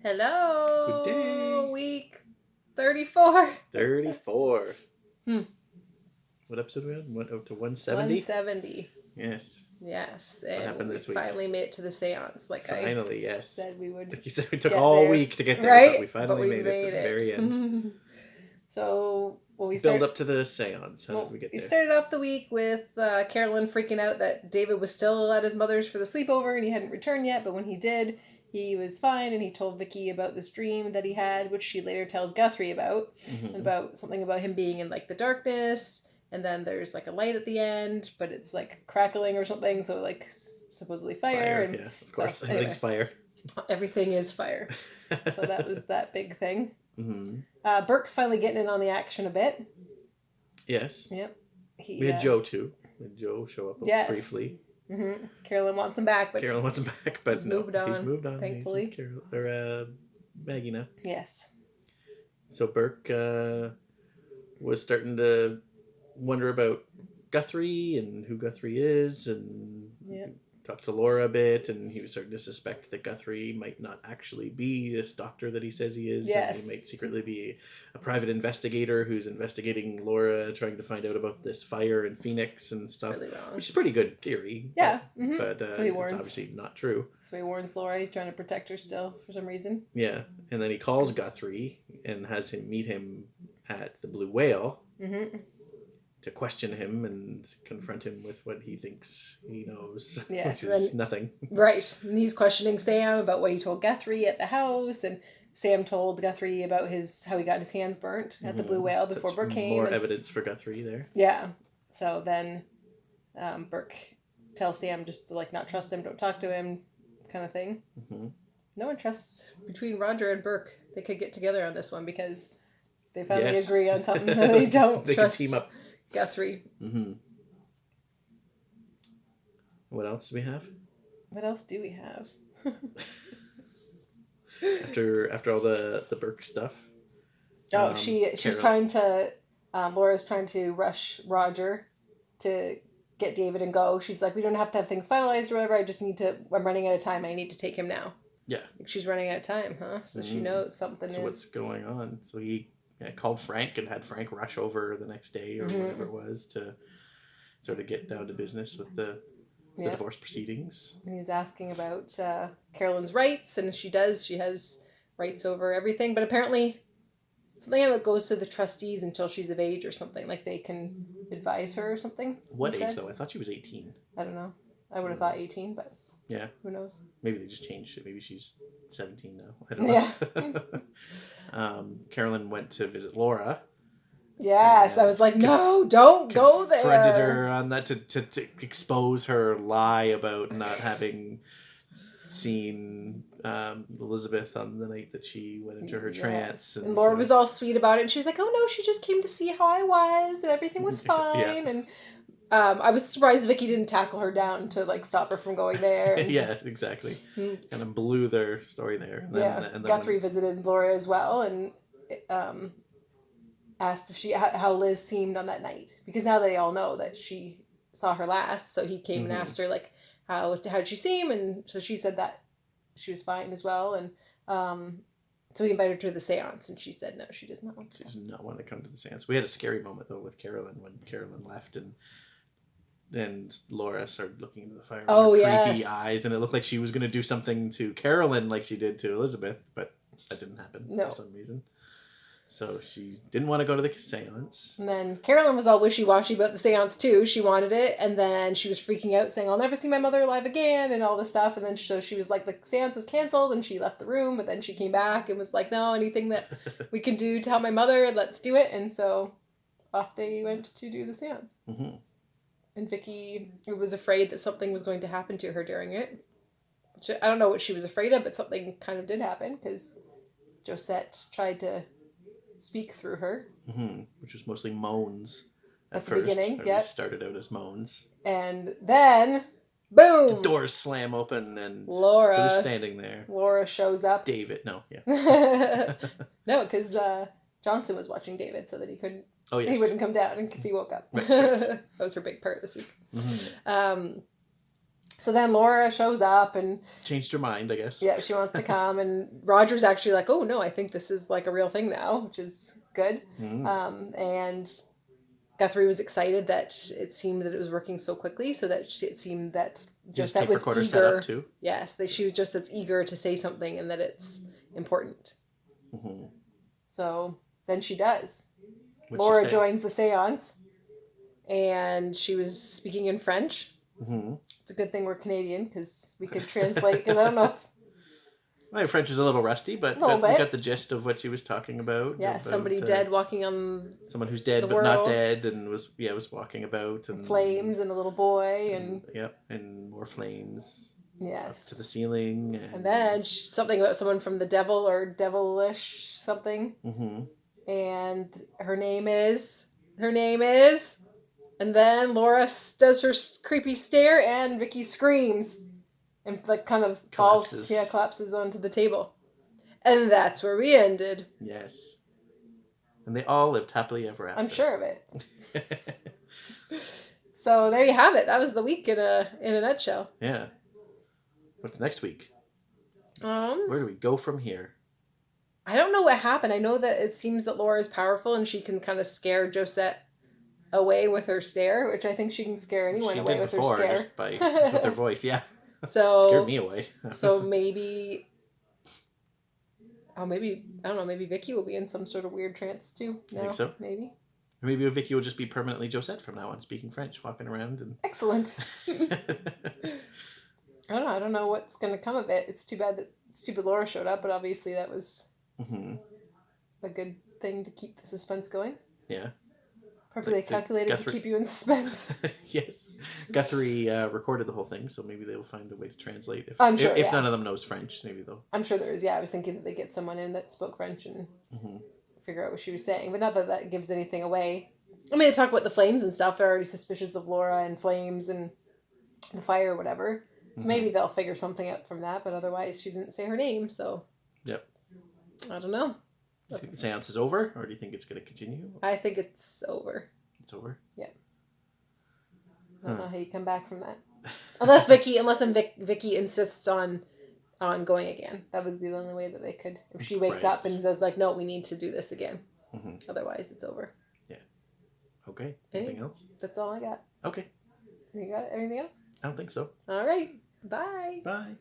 Hello. Good day. Week 34. 34. What episode are we on? Up to 170? 170. Yes. Yes. What And happened we this week? finally made it to the séance. Finally, yes. Said we would. Like you said, we took get all there, week to get there, right? but we finally made it at the very end. So, Build up to the séance. How did we get there? We started off the week with Carolyn freaking out that David was still at his mother's for the sleepover and he hadn't returned yet, but when he did, he was fine, and he told Vicky about this dream that he had, which she later tells Guthrie about, about something about him being in like the darkness, and then there's like a light at the end, but it's like crackling or something, so like supposedly fire. And yeah, of course, so, everything's fire. Everything is fire. So that was that big thing. Mm-hmm. Burke's finally getting in on the action a bit. Yes. Yep. We had Joe too. We had Joe show up briefly. Mm-hmm. Carolyn wants him back, but he's moved on. Thankfully, he's with Maggie now. Yes. So Burke was starting to wonder about Guthrie and who Guthrie is, and talked to Laura a bit, and he was starting to suspect that Guthrie might not actually be this doctor that he says he is. Yes. And he might secretly be a private investigator who's investigating Laura, trying to find out about this fire in Phoenix and stuff. Really wrong. Which is a pretty good theory. Yeah. But so it's obviously not true. So he warns Laura he's trying to protect her still for some reason. Yeah. And then he calls Guthrie and has him meet him at the Blue Whale. Mm-hmm. To question him and confront him with what he thinks he knows, which is nothing. Right. And he's questioning Sam about what he told Guthrie at the house, and Sam told Guthrie about how he got his hands burnt at the Blue Whale before Burke came. More evidence for Guthrie there. Yeah. So then Burke tells Sam just to like not trust him, don't talk to him, kind of thing. Mm-hmm. No one trusts between Roger and Burke. They could get together on this one because they finally agree on something that they don't they trust. Can team up. Guthrie. Mm-hmm. What else do we have? What else do we have? after all the Burke stuff. She's trying to. Laura's trying to rush Roger to get David and go. She's like, we don't have to have things finalized or whatever. I'm running out of time. I need to take him now. Yeah. She's running out of time, huh? So she knows something is. So what's going on? So he called Frank and had Frank rush over the next day or whatever it was to sort of get down to business with the divorce proceedings. And he was asking about Carolyn's rights, and she has rights over everything, but apparently something about goes to the trustees until she's of age or something, like they can advise her or something. What age though? I thought she was 18. I don't know. I would have thought 18, but yeah, who knows? Maybe they just changed it. Maybe she's 17 now. I don't know. Yeah. Carolyn went to visit Laura. Yes, I was like, no, don't go there. Confronted her on that to expose her lie about not having seen Elizabeth on the night that she went into her trance. And Laura was all sweet about it, and she's like, oh no, she just came to see how I was, and everything was fine. And I was surprised Vicky didn't tackle her down to like stop her from going there. Yeah, exactly. Kind of blew their story there. And then Guthrie visited Laura as well, and asked if how Liz seemed on that night, because now they all know that she saw her last. So he came and asked her like how did she seem, and so she said that she was fine as well. And so he invited her to the séance, and she said no, she does not want to. She does not want to come to the séance. We had a scary moment though with Carolyn when Carolyn left, and then Laura started looking into the fire with her creepy eyes, and it looked like she was going to do something to Carolyn like she did to Elizabeth, but that didn't happen for some reason. So she didn't want to go to the séance. And then Carolyn was all wishy-washy about the séance too. She wanted it, and then she was freaking out, saying, I'll never see my mother alive again, and all this stuff. And then so she was like, the séance is canceled, and she left the room, but then she came back and was like, no, anything that we can do to help my mother, let's do it. And so off they went to do the séance. Mm-hmm. And Vicky was afraid that something was going to happen to her during it. Which I don't know what she was afraid of, but something kind of did happen, because Josette tried to speak through her. Mm-hmm. Which was mostly moans at the beginning. Yeah. Started out as moans. And then, boom! The doors slam open, and Laura. Who's standing there? Laura shows up. David. No, yeah. No, because Johnson was watching David so that he couldn't. Oh, yes. He wouldn't come down if he woke up. Right. That was her big part this week. Mm-hmm. So then Laura shows up and changed her mind, I guess. Yeah, she wants to come, and Roger's actually like, "Oh no, I think this is like a real thing now," which is good. And Guthrie was excited that it seemed that it was working so quickly, so that it seemed that Josette was eager. Set up too. Yes, that she was just that's eager to say something and that it's important. So then she does. Laura joins the séance, and she was speaking in French. It's a good thing we're Canadian because we could translate. Because I don't know if my French is a little rusty, but we got the gist of what she was talking about. Yeah, about, somebody dead walking on someone who's dead but not dead, and was walking about, and flames, and a little boy, and and more flames. Yes, up to the ceiling, and then something about someone from the devil or devilish something. And her name is, and then Laura does her creepy stare, and Vicky screams. And like kind of collapses onto the table. And that's where we ended. Yes. And they all lived happily ever after. I'm sure of it. So there you have it. That was the week in a nutshell. Yeah. What's next week? Where do we go from here? I don't know what happened. I know that it seems that Laura is powerful and she can kind of scare Josette away with her stare, which I think she can scare anyone away with her stare. Just with her voice, yeah. So scared me away. So maybe I don't know, maybe Vicky will be in some sort of weird trance too. No, I think so. Maybe. Or maybe Vicky will just be permanently Josette from now on, speaking French, walking around and excellent. I don't know what's gonna come of it. It's too bad that stupid Laura showed up, but obviously that was a good thing to keep the suspense going. Yeah. Perfectly calculated to keep you in suspense. Yes. Guthrie recorded the whole thing, so maybe they will find a way to translate. If none of them knows French, maybe they'll... I'm sure there is, yeah. I was thinking that they get someone in that spoke French and figure out what she was saying. But not that that gives anything away. I mean, they talk about the flames and stuff. They're already suspicious of Laura and flames and the fire or whatever. So maybe they'll figure something out from that. But otherwise, she didn't say her name, so... Yep. I don't know. Do you think the seance is over, or do you think it's going to continue? I think it's over. It's over? Yeah. I don't know how you come back from that. Unless Vicky insists on going again. That would be the only way that they could. If she wakes up and says, like, no, we need to do this again. Otherwise, it's over. Yeah. Okay. Anything else? That's all I got. Okay. You got anything else? I don't think so. All right. Bye. Bye.